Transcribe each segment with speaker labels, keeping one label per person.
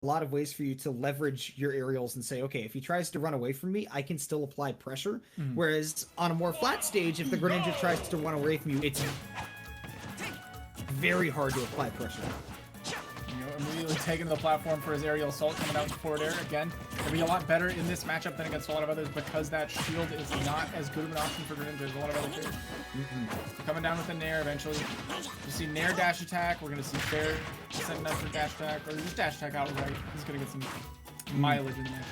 Speaker 1: lot of ways for you to leverage your aerials and say, okay, if he tries to run away from me, I can still apply pressure. Whereas on a more flat stage, if the Greninja tries to run away from you, it's very hard to apply pressure.
Speaker 2: Immediately taken to the platform for his aerial assault, coming out with forward air. Again, it'll be a lot better in this matchup than against a lot of others because that shield is not as good of an option for Greninja as a lot of other players. Coming down with a Nair eventually. You see Nair dash attack. We're going to see Fair setting up for dash attack, or just dash attack outright. He's going to get some mileage in there.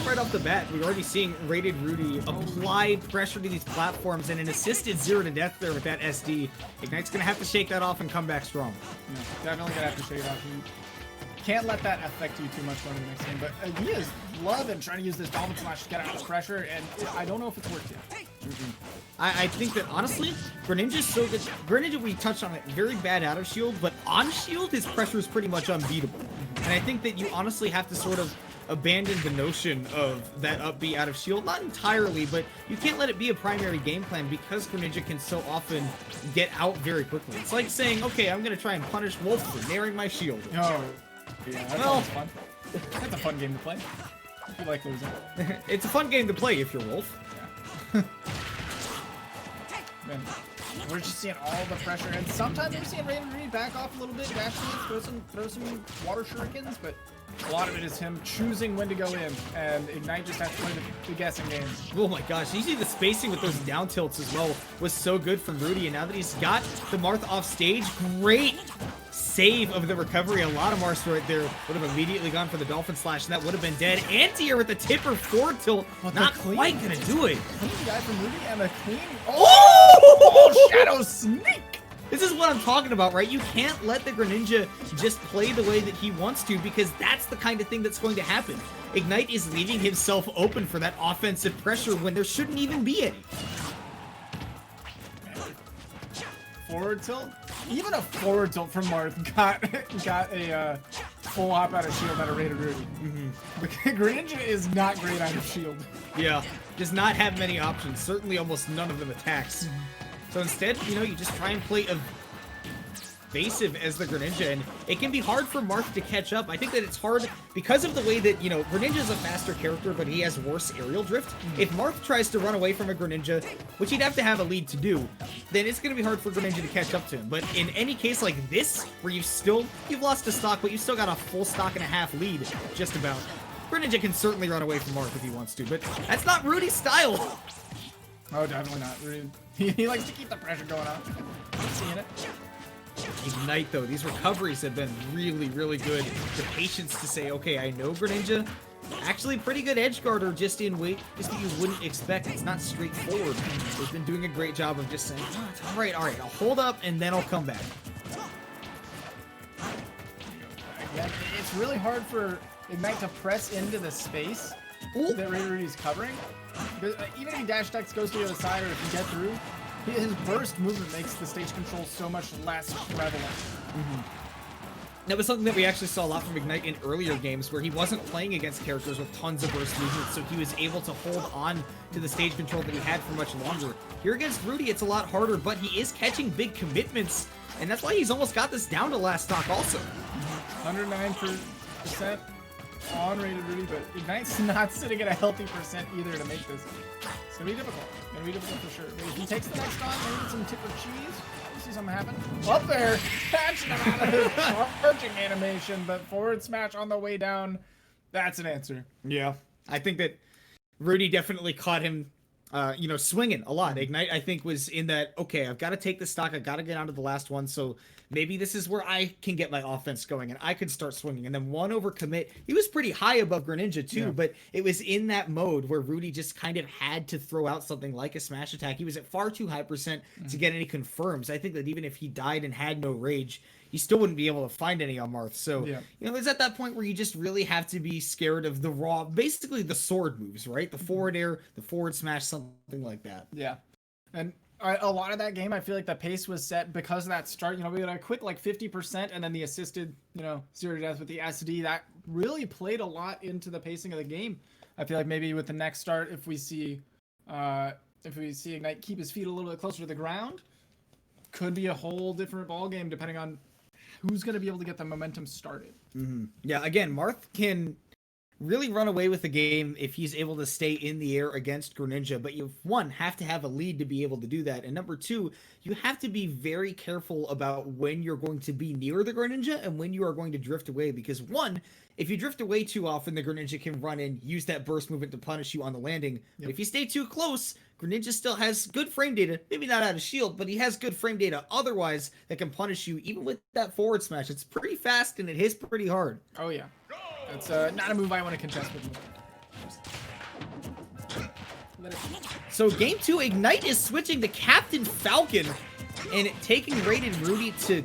Speaker 1: Right off the bat, we're already seeing RatedRudy apply pressure to these platforms and an assisted 0 to death there with that SD. Ignite's going to have to shake that off and come back strong.
Speaker 2: No, definitely going to have to shake it off. You can't let that affect you too much going to the next game, but he is loving trying to use this Dolphin Slash to get out of pressure, and I don't know if it's worked yet.
Speaker 1: I think that, honestly, Greninja's so good. Greninja, we touched on it, very bad out of shield, but on shield, his pressure is pretty much unbeatable. And I think that you honestly have to sort of abandon the notion of that up B out of shield. Not entirely, but you can't let it be a primary game plan because Greninja can so often get out very quickly. It's like saying, okay, I'm going to try and punish Wolf for nairing my shield.
Speaker 2: Oh, yeah, that's always fun. That's a fun game to play. If you like losing.
Speaker 1: It's a fun game to play if you're Wolf.
Speaker 2: Yeah. Man, we're just seeing all the pressure, and sometimes we're seeing RatedRudy back off a little bit, dash throw some water shurikens, but a lot of it is him choosing when to go in, and Ignite just has to play the guessing games.
Speaker 1: Oh my gosh, you see the spacing with those down tilts as well was so good from Rudy, and now that he's got the Marth off stage, great save of the recovery. A lot of Marths right there would have immediately gone for the Dolphin Slash, and that would have been dead. Anti-air with the tipper forward tilt, not quite gonna do it.
Speaker 2: Clean guy from Rudy and a clean... Oh! Shadow Sneak!
Speaker 1: This is what I'm talking about, right? You can't let the Greninja just play the way that he wants to, because that's the kind of thing that's going to happen. Ignite is leaving himself open for that offensive pressure when there shouldn't even be any.
Speaker 2: Forward tilt? Even a forward tilt from Marth got a full hop out of shield out of RatedRudy. But Greninja is not great out of shield.
Speaker 1: Yeah, does not have many options. Certainly almost none of them attacks. So instead, you know, you just try and play evasive as the Greninja, and it can be hard for Marth to catch up. I think that it's hard because of the way that, you know, Greninja's a faster character, but he has worse aerial drift. If Marth tries to run away from a Greninja, which he'd have to have a lead to do, then it's going to be hard for Greninja to catch up to him. But in any case like this, where you've lost a stock, but you still got a full stock and a half lead, just about, Greninja can certainly run away from Marth if he wants to, but that's not Rudy's style.
Speaker 2: Oh, definitely not. He likes to keep the pressure going on. I'm seeing it.
Speaker 1: Ignite, though, these recoveries have been really, really good. The patience to say, okay, I know Greninja, actually pretty good edge guarder just in weight, just that you wouldn't expect. It's not straightforward. They've been doing a great job of just saying, oh, it's all right, I'll hold up, and then I'll come back.
Speaker 2: Again, it's really hard for Ignite to press into the space that RatedRudy's covering. Even if he dash attacks, goes to the other side, or if you get through, his burst movement makes the stage control so much less prevalent. That
Speaker 1: was something that we actually saw a lot from Ignite in earlier games, where he wasn't playing against characters with tons of burst movement, so he was able to hold on to the stage control that he had for much longer. Here against Rudy, it's a lot harder, but he is catching big commitments, and that's why he's almost got this down to last stock also.
Speaker 2: 109% on RatedRudy, but Ignite's not sitting at a healthy percent either to make this. It's gonna be difficult. It's gonna be difficult for sure. If he takes the next stock, maybe some tipper cheese. We'll see something happen. Up there, catching him out of his charging animation, but forward smash on the way down. That's an answer.
Speaker 1: Yeah, I think that Rudy definitely caught him, you know, swinging a lot. Ignite, I think, was in that, okay, I've got to take the stock, I've got to get onto the last one, so maybe this is where I can get my offense going and I could start swinging. And then one over commit. He was pretty high above Greninja too, but it was in that mode where Rudy just kind of had to throw out something like a smash attack. He was at far too high percent to get any confirms. I think that even if he died and had no rage, he still wouldn't be able to find any on Marth. So, you know, it's at that point where you just really have to be scared of the raw, basically the sword moves, right? The forward air, the forward smash, something like that.
Speaker 2: Yeah. And a lot of that game, I feel like the pace was set because of that start. You know, we had a quick like 50% and then the assisted, you know, 0 to death with the SD. That really played a lot into the pacing of the game. I feel like maybe with the next start, if we see Ignite keep his feet a little bit closer to the ground, could be a whole different ball game depending on who's going to be able to get the momentum started.
Speaker 1: Yeah, again, Marth can really run away with the game if he's able to stay in the air against Greninja, but you, one, have to have a lead to be able to do that, and number two, you have to be very careful about when you're going to be near the Greninja and when you are going to drift away, because one, if you drift away too often, the Greninja can run in, use that burst movement to punish you on the landing. But if you stay too close, Greninja still has good frame data, maybe not out of shield, but he has good frame data otherwise that can punish you even with that forward smash. It's pretty fast and it hits pretty hard.
Speaker 2: Oh yeah. That's not a move I want to contest with.
Speaker 1: So game 2, Ignite is switching to Captain Falcon and taking RatedRudy to,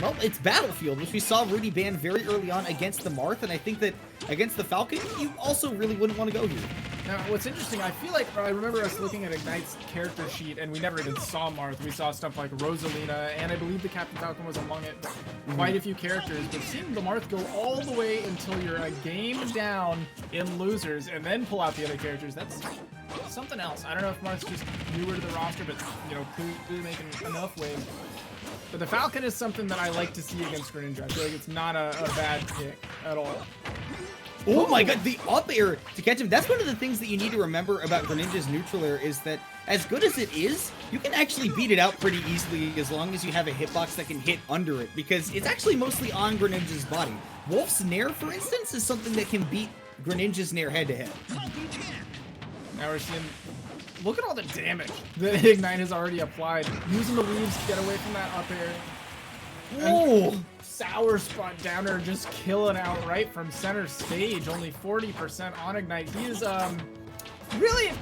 Speaker 1: well, it's Battlefield, which we saw Rudy ban very early on against the Marth, and I think that against the Falcon, you also really wouldn't want to go here.
Speaker 2: Now, what's interesting, I feel like I remember us looking at Ignite's character sheet, and we never even saw Marth. We saw stuff like Rosalina, and I believe the Captain Falcon was among it. Quite a few characters, but seeing the Marth go all the way until you're a game down in losers, and then pull out the other characters, that's something else. I don't know if Marth's just newer to the roster, but, you know, clearly making enough waves. But the Falcon is something that I like to see against Greninja. I feel like it's not a bad pick at all.
Speaker 1: Oh my god, the up air to catch him. That's one of the things that you need to remember about Greninja's neutral air is that as good as it is, you can actually beat it out pretty easily as long as you have a hitbox that can hit under it, because it's actually mostly on Greninja's body. Wolf's Nair, for instance, is something that can beat Greninja's Nair head-to-head.
Speaker 2: Now we're seeing... Look at all the damage that Ignite has already applied. Using the leaves to get away from that up air.
Speaker 1: Oh!
Speaker 2: Sour spot downer just killing outright from center stage. Only 40% on Ignite. He is really.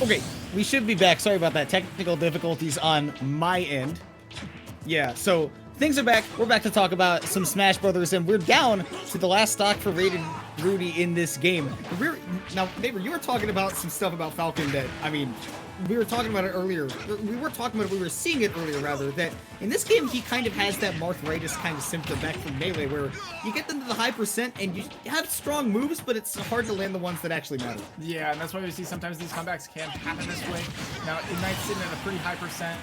Speaker 1: Okay, we should be back. Sorry about that. Technical difficulties on my end. Yeah, so things are back. We're back to talk about some Smash Brothers, and we're down to the last stock for RatedRudy in this game. Now, Neighbor, you were talking about some stuff about Falcon that, I mean, we were talking about it earlier. We were seeing it earlier, rather, that in this game, he kind of has that Marthritis kind of symptom back from Melee, where you get them to the high percent, and you have strong moves, but it's hard to land the ones that actually matter.
Speaker 2: Yeah, and that's why we see sometimes these comebacks can happen this way. Now, Ignite's sitting at a pretty high percent.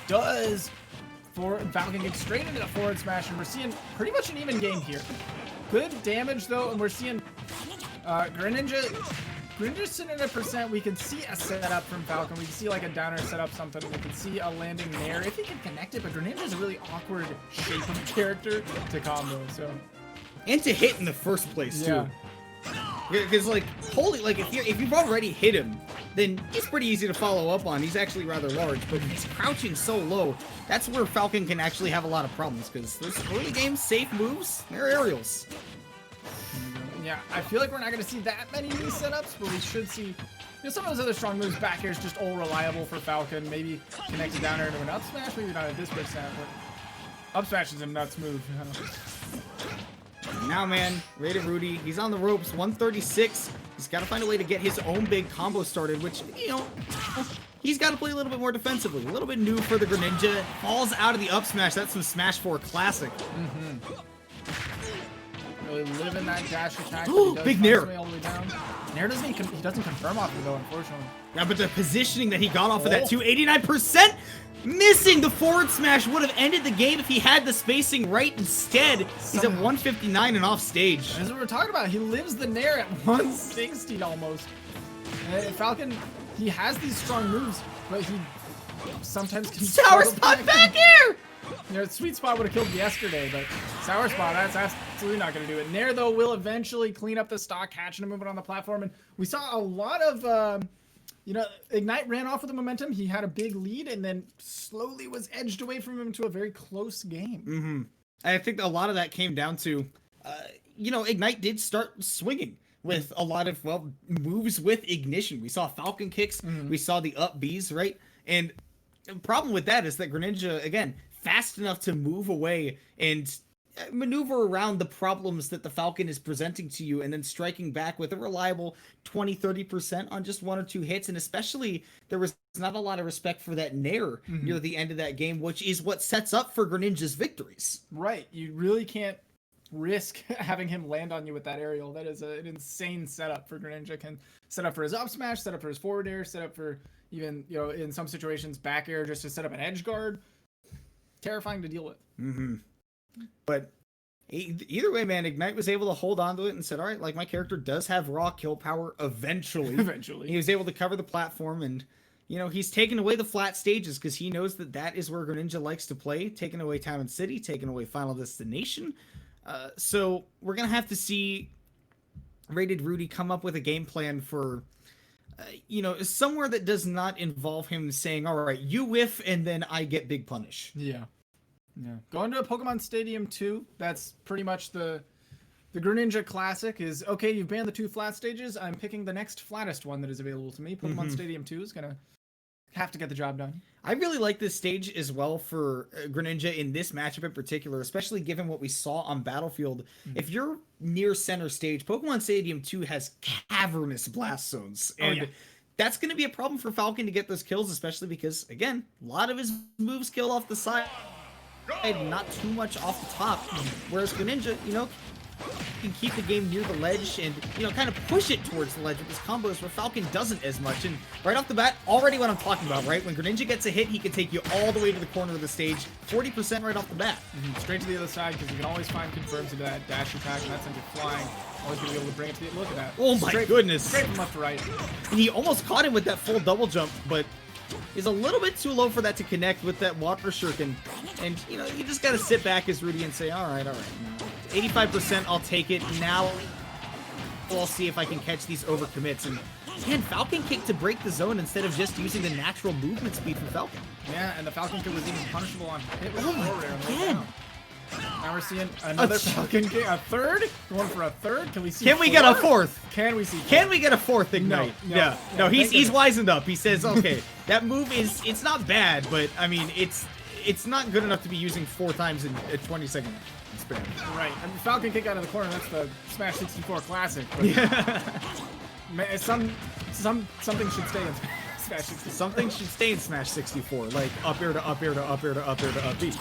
Speaker 2: Does Falcon get straight into the forward smash, and we're seeing pretty much an even game here. Good damage, though, and we're seeing Greninja's sitting at a percent. We can see a setup from Falcon. We can see like a downer setup something. We can see a landing there if he can connect it, but Greninja's a really awkward shape of character to combo, so.
Speaker 1: And to hit in the first place, too. Because, like, holy, like, if you've already hit him, then he's pretty easy to follow up on. He's actually rather large, but he's crouching so low. That's where Falcon can actually have a lot of problems, because those early game safe moves, they're aerials.
Speaker 2: Yeah, I feel like we're not going to see that many new setups, but we should see, you know, some of those other strong moves. Back air is just all reliable for Falcon. Maybe connect it down air into an up smash, maybe not at this percent, but up smash is a nuts move.
Speaker 1: Now, man, RatedRudy, he's on the ropes, 136. He's got to find a way to get his own big combo started, which, you know, he's got to play a little bit more defensively. A little bit new for the Greninja. Falls out of the up smash. That's some Smash 4 classic.
Speaker 2: Really living that dash attack.
Speaker 1: Ooh, big Nair.
Speaker 2: All the way down. Nair doesn't he doesn't confirm off it though, unfortunately.
Speaker 1: Yeah, but the positioning that he got off of that too, 89%. Missing the forward smash would have ended the game if he had the spacing right instead. He's at 159 and off stage.
Speaker 2: As we were talking about, he lives the Nair at 160 almost. Falcon, he has these strong moves, but he sometimes can
Speaker 1: Sour spot back here!
Speaker 2: You know, Sweet Spot would have killed yesterday, but Sour Spot, that's absolutely not going to do it. Nair, though, will eventually clean up the stock, catching a movement on the platform, and we saw a lot of... you know, Ignite ran off with the momentum. He had a big lead and then slowly was edged away from him to a very close game.
Speaker 1: I think a lot of that came down to, you know, Ignite did start swinging with a lot of, well, moves with ignition. We saw Falcon kicks. We saw the up Bs, right? And the problem with that is that Greninja, again, fast enough to move away and maneuver around the problems that the Falcon is presenting to you and then striking back with a reliable 20-30% on just 1 or 2 hits. And especially there was not a lot of respect for that Nair near the end of that game, which is what sets up for Greninja's victories.
Speaker 2: Right. You really can't risk having him land on you with that aerial. That is an insane setup for Greninja. Can set up for his up smash, set up for his forward air, set up for even, you know, in some situations back air just to set up an edge guard. Terrifying to deal with.
Speaker 1: But either way, man, Ignite was able to hold on to it and said, all right, like, my character does have raw kill power eventually. He was able to cover the platform, and, you know, he's taken away the flat stages because he knows that that is where Greninja likes to play, taking away Town and City, taking away Final Destination. So we're going to have to see RatedRudy come up with a game plan for, you know, somewhere that does not involve him saying, all right, you whiff, and then I get big punish.
Speaker 2: Yeah. Going to a Pokemon Stadium 2, that's pretty much the Greninja classic is, okay, you've banned the 2 flat stages, I'm picking the next flattest one that is available to me. Pokemon Stadium 2 is going to have to get the job done.
Speaker 1: I really like this stage as well for Greninja in this matchup in particular, especially given what we saw on Battlefield. If you're near center stage, Pokemon Stadium 2 has cavernous blast zones. And that's going to be a problem for Falcon to get those kills, especially because, again, a lot of his moves kill off the side. Not too much off the top, whereas Greninja, you know, can keep the game near the ledge and, you know, kind of push it towards the ledge with his combos where Falcon doesn't as much. And right off the bat, already what I'm talking about, right? When Greninja gets a hit, he can take you all the way to the corner of the stage, 40% right off the bat.
Speaker 2: Straight to the other side, because you can always find confirms into that dash attack, and that's into flying. Always going to be able to bring it to the... Look at that.
Speaker 1: Oh my goodness.
Speaker 2: Straight from left to right.
Speaker 1: And he almost caught him with that full double jump, but is a little bit too low for that to connect with that water shuriken. And, you know, you just got to sit back as Rudy and say, all right. 85%, I'll take it. Now I'll see if I can catch these overcommits. And, man, Falcon kick to break the zone instead of just using the natural movement speed from Falcon.
Speaker 2: Yeah, and the Falcon kick was even punishable on hit with
Speaker 1: again.
Speaker 2: Now we're seeing another Falcon kick. A third? Going for a third? Can we see
Speaker 1: Can we get a fourth?
Speaker 2: Can we see
Speaker 1: Can we get a fourth Ignite? No, he's wisened up. He says, okay, that move it's not bad, but I mean it's not good enough to be using 4 times in a 20-second span.
Speaker 2: Right. And the Falcon kick out of the corner, that's the Smash 64 classic. But man, something should stay in Smash 64.
Speaker 1: Something should stay in Smash 64, like up air to up air to up air to up air to up B.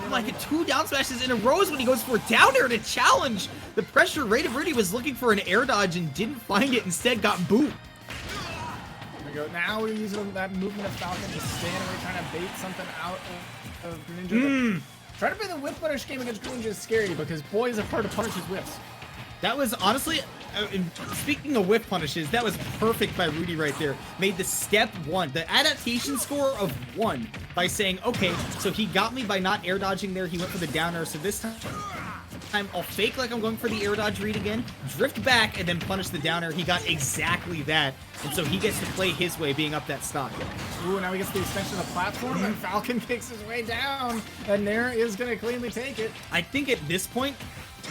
Speaker 1: Like 2 down smashes in a row is when he goes for a down air to challenge. The pressure RatedRudy was looking for an air dodge and didn't find it, instead got booed.
Speaker 2: There we go. Now we're using that movement of Falcon to stand away, trying to bait something out of Greninja. Trying to play the whip punish game against Greninja is scary because boy is it hard to punish his whips.
Speaker 1: That was honestly, speaking of whip punishes, that was perfect by Rudy right there. Made the step 1, the adaptation score of 1 by saying, okay, so he got me by not air dodging there. He went for the down air. So this time I'll fake like I'm going for the air dodge read again, drift back, and then punish the down air. He got exactly that. And so he gets to play his way, being up that stock.
Speaker 2: Ooh, now he gets the extension of the platform, and Falcon kicks his way down, and Nair is going to cleanly take it.
Speaker 1: I think at this point,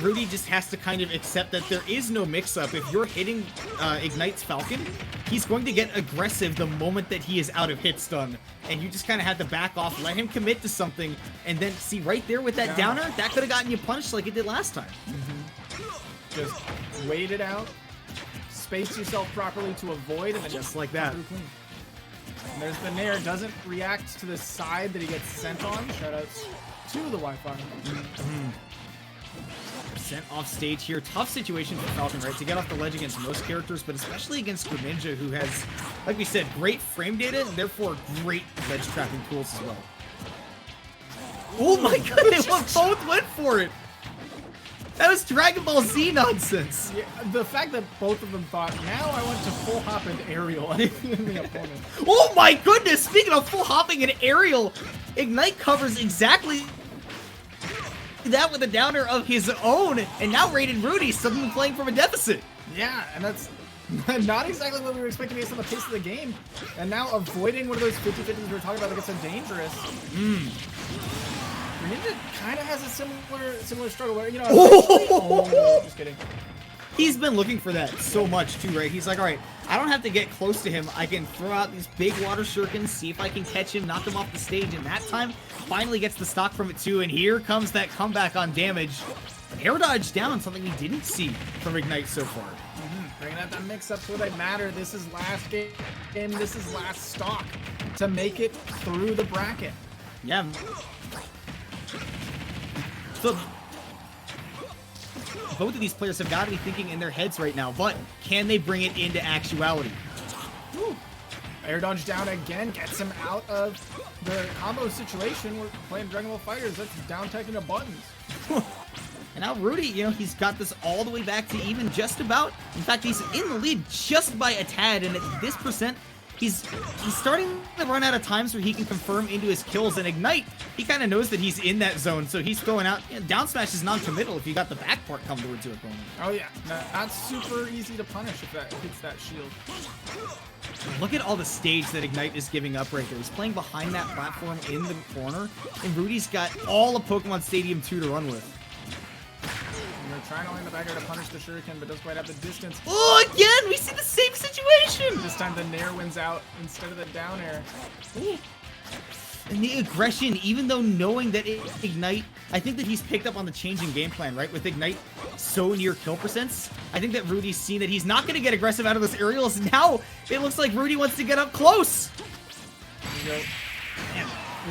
Speaker 1: Rudy just has to kind of accept that there is no mix-up. If you're hitting Ignite's Falcon, he's going to get aggressive the moment that he is out of hit stun. And you just kind of have to back off, let him commit to something, and then see right there with that downer, that could have gotten you punished like it did last time.
Speaker 2: Just wait it out, space yourself properly to avoid, and then
Speaker 1: Just like that.
Speaker 2: clean. And there's the Nair, doesn't react to the side that he gets sent on. Shoutouts to the Wi-Fi.
Speaker 1: Sent off stage here. Tough situation for Falcon, right? To get off the ledge against most characters, but especially against Greninja, who has, like we said, great frame data and therefore great ledge trapping tools as well. Oh my goodness, they both went for it. That was Dragon Ball Z nonsense.
Speaker 2: Yeah, the fact that both of them thought, now I want to full hop into aerial on the opponent.
Speaker 1: Oh my goodness, speaking of full hopping and aerial, Ignite covers exactly that with a downer of his own, and now RatedRudy suddenly playing from a deficit.
Speaker 2: Yeah, and that's not exactly what we were expecting based on the pace of the game. And now avoiding one of those 50-50s we were talking about that gets so dangerous. Greninja kind of has a similar struggle where, you know... Oh, just kidding.
Speaker 1: He's been looking for that so much too, right? He's like, all right, I don't have to get close to him. I can throw out these big water shurikens, see if I can catch him, knock him off the stage, and that time finally gets the stock from it too, and here comes that comeback on damage. Air dodge down, something we didn't see from Ignite so far.
Speaker 2: Bringing out the mix-ups where they matter. This is last game, this is last stock to make it through the bracket.
Speaker 1: Yeah. So both of these players have got to be thinking in their heads right now, but can they bring it into actuality?
Speaker 2: Woo. Air dodge down again, gets him out of the combo situation. We're playing Dragon Ball Fighters. That's down tech into buttons.
Speaker 1: And now Rudy, you know, he's got this all the way back to even just about. In fact, he's in the lead just by a tad, and at this percent, he's starting to run out of times where he can confirm into his kills. And Ignite, he kind of knows that he's in that zone, so he's throwing out, you know, down smash is non-committal if you got the back part come towards your opponent.
Speaker 2: Oh yeah, that's super easy to punish if that hits that shield.
Speaker 1: Look at all the stage that Ignite is giving up right there. He's playing behind that platform in the corner, and Rudy's got all of Pokemon Stadium 2 to run with.
Speaker 2: They're trying to land the backer to punish the shuriken, but doesn't quite have the distance.
Speaker 1: Oh, again, we see the same situation!
Speaker 2: This time the Nair wins out instead of the down air.
Speaker 1: Ooh. And the aggression, even though knowing that Ignite, I think that he's picked up on the changing game plan, right? With Ignite so near kill percents, I think that Rudy's seen that he's not going to get aggressive out of those aerials. Now, it looks like Rudy wants to get up close.
Speaker 2: There you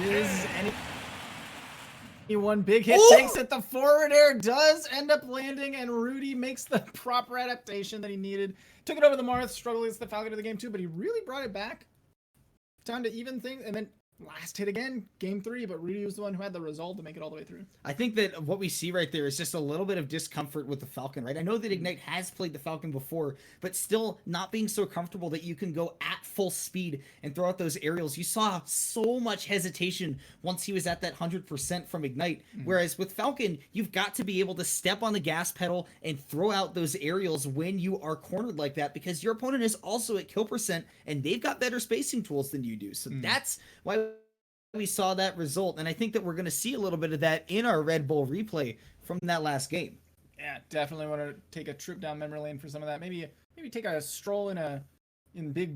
Speaker 2: go. Is one big hit takes it. The forward air does end up landing, and Rudy makes the proper adaptation that he needed. Took it over the Marth, struggled against the Falcon of the game too, but he really brought it back down to even things, and then last hit again, game 3, but Rudy was the one who had the resolve to make it all the way through.
Speaker 1: I think that what we see right there is just a little bit of discomfort with the Falcon, right? I know that Ignite has played the Falcon before, but still not being so comfortable that you can go at full speed and throw out those aerials. You saw so much hesitation once he was at that 100% from Ignite, whereas with Falcon, you've got to be able to step on the gas pedal and throw out those aerials when you are cornered like that, because your opponent is also at kill percent, and they've got better spacing tools than you do. So that's why we saw that result, and I think that we're going to see a little bit of that in our Red Bull replay from that last game.
Speaker 2: Yeah, definitely want to take a trip down memory lane for some of that. Maybe take a stroll in Big Blue.